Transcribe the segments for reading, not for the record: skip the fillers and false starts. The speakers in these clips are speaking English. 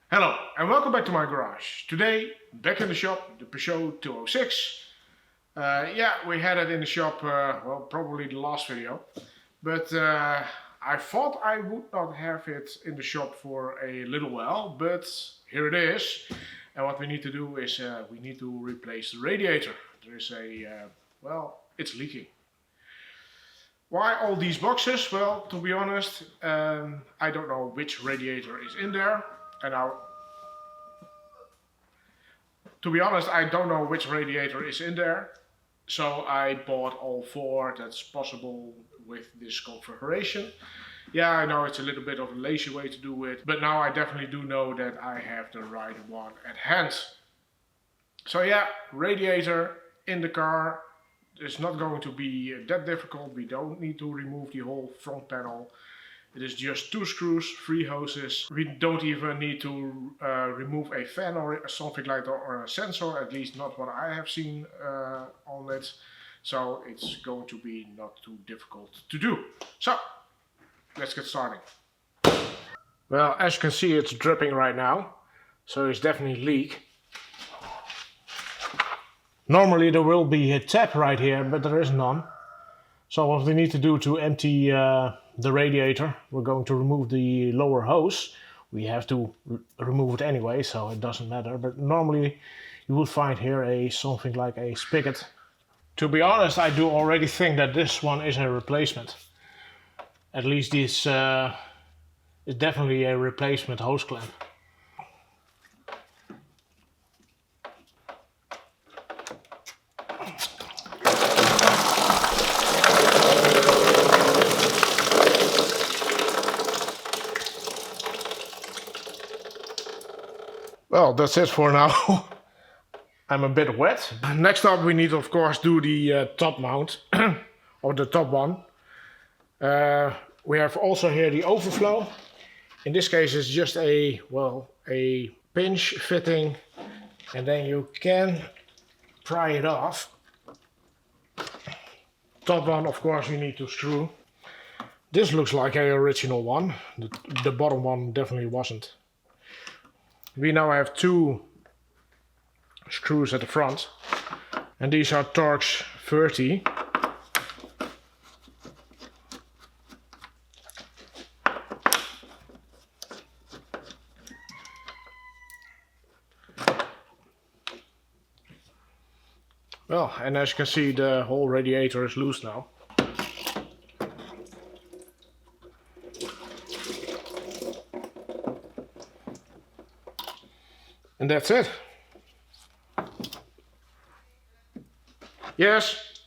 Hello and welcome back to my garage. Today, back in the shop, the Peugeot 206. Yeah, we had it in the shop, well, probably the last video. But I thought I would not have it in the shop for a little while, but here it is. And what we need to do is we need to replace the radiator. There is well, it's leaking. Why all these boxes? Well, to be honest, I don't know which radiator is in there. And to be honest, I don't know which radiator is in there. So I bought all four that's possible with this configuration. Yeah, I know it's a little bit of a lazy way to do it, but now I definitely do know that I have the right one at hand. So yeah, radiator in the car. It's not going to be that difficult. We don't need to remove the whole front panel. It is just 2 screws, 3 hoses. We don't even need to remove a fan or something like that, or a sensor, at least not what I have seen on it. So it's going to be not too difficult to do. So let's get started. Well, as you can see, it's dripping right now. So it's definitely a leak. Normally there will be a tap right here, but there is none. So what we need to do to empty the radiator, we're going to remove the lower hose. We have to remove it anyway, so it doesn't matter. But normally you would find here something like a spigot. To be honest, I do already think that this one is a replacement. At least this is definitely a replacement hose clamp. Well, that's it for now. I'm a bit wet. Next up we need of course do the top mount, or the top one. We have also here the overflow. In this case it's just a pinch fitting, and then you can pry it off. Top one of course we need to screw. This looks like an original one. The bottom one definitely wasn't. We now have 2 screws at the front, and these are Torx 30. Well, and as you can see, the whole radiator is loose now. And that's it. Yes?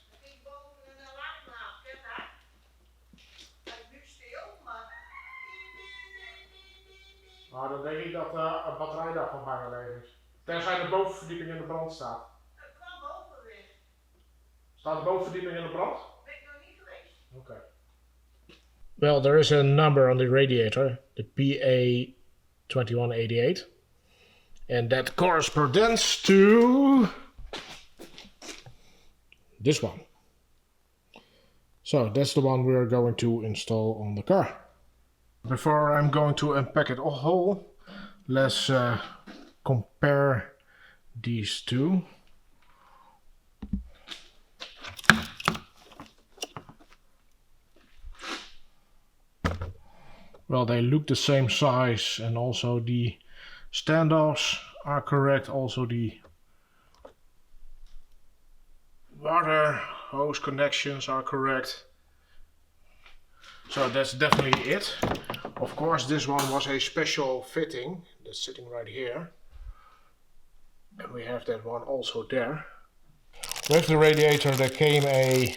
Nou, dan denk ik dat een batterij daarvan bijgelegen is. Tenzij de bovenverdieping in de brand staat. Het kan boven weer. Staat de bovenverdieping in de brand? Ben ik nog niet geweest. Okay. Well, there is a number on the radiator, the PA2188. And that corresponds to this one. So that's the one we are going to install on the car. Before I'm going to unpack it all, let's compare these two. Well, they look the same size, and also the standoffs are correct. Also the water hose connections are correct. So that's definitely it. Of course this one was a special fitting that's sitting right here. And we have that one also there. With the radiator there came a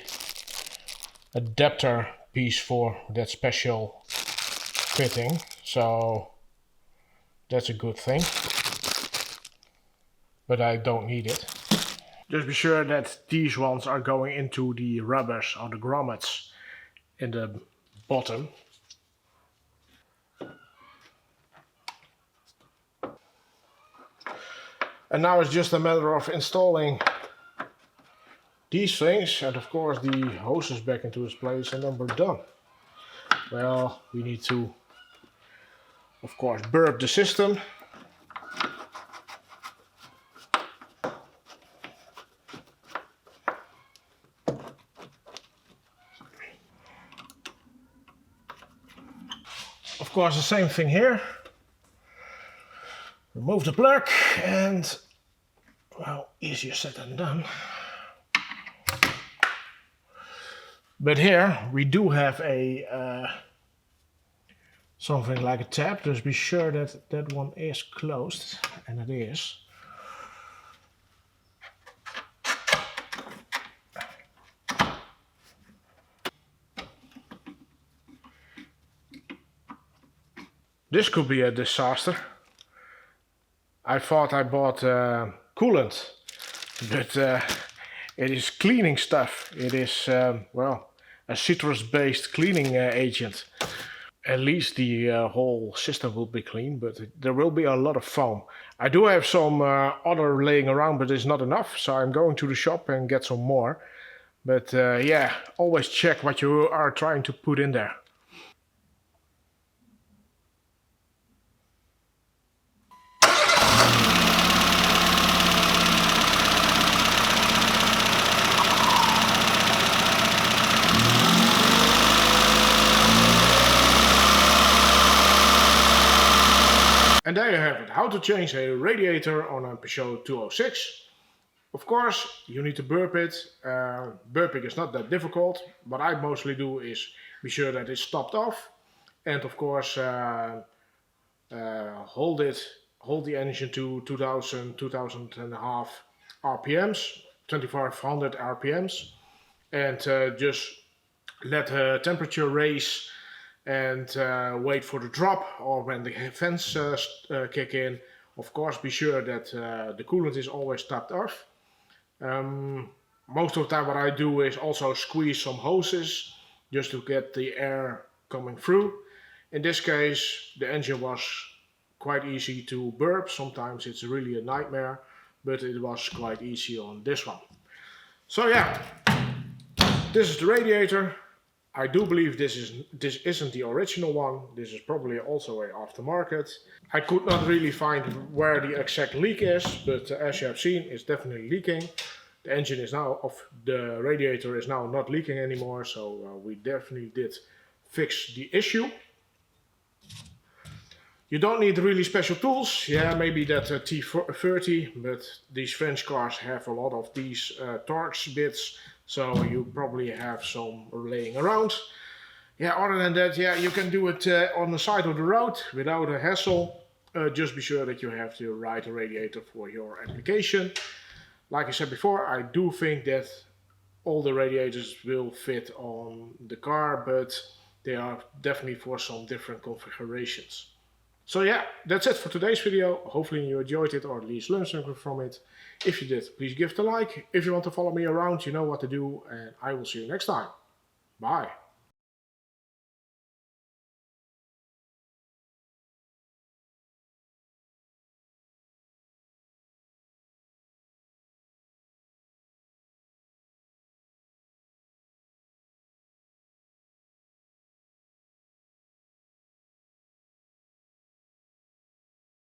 adapter piece for that special fitting. So that's a good thing, but I don't need it. Just be sure that these ones are going into the rubbers or the grommets in the bottom. And now it's just a matter of installing these things, and of course the hoses back into its place, and then we're done. Well, we need to of course burp the system. of course the same thing here. Remove the plug and, well, easier said than done. But here we do have a something like a tab, just be sure that that one is closed, and it is. This could be a disaster. I thought I bought coolant, but it is cleaning stuff. It is, well, a citrus-based cleaning agent. At least the whole system will be clean, but there will be a lot of foam. I do have some other laying around, but it's not enough, so I'm going to the shop and get some more. But yeah, always check what you are trying to put in there. And there you have it, how to change a radiator on a Peugeot 206. Of course, you need to burp it. Burping is not that difficult. What I mostly do is be sure that it's stopped off. And of course, hold the engine to 2000 and a half RPMs, 2500 RPMs. And just let the temperature raise and wait for the drop, or when the fans kick in. Of course, be sure that the coolant is always tapped off. Most of the time what I do is also squeeze some hoses just to get the air coming through. In this case, the engine was quite easy to burp. Sometimes it's really a nightmare, but it was quite easy on this one. So yeah, this is the radiator. I do believe this isn't the original one. This is probably also an aftermarket. I could not really find where the exact leak is, but as you have seen, it's definitely leaking. The engine is now off, the radiator is now not leaking anymore, so we definitely did fix the issue. You don't need really special tools. Yeah, maybe that T30, but these French cars have a lot of these Torx bits. So you probably have some laying around. Yeah, other than that, yeah, you can do it on the side of the road without a hassle. Just be sure that you have the right radiator for your application. Like I said before, I do think that all the radiators will fit on the car, but they are definitely for some different configurations. So yeah, that's it for today's video. Hopefully you enjoyed it, or at least learned something from it. If you did, please give it a like. If you want to follow me around, you know what to do, and I will see you next time. Bye.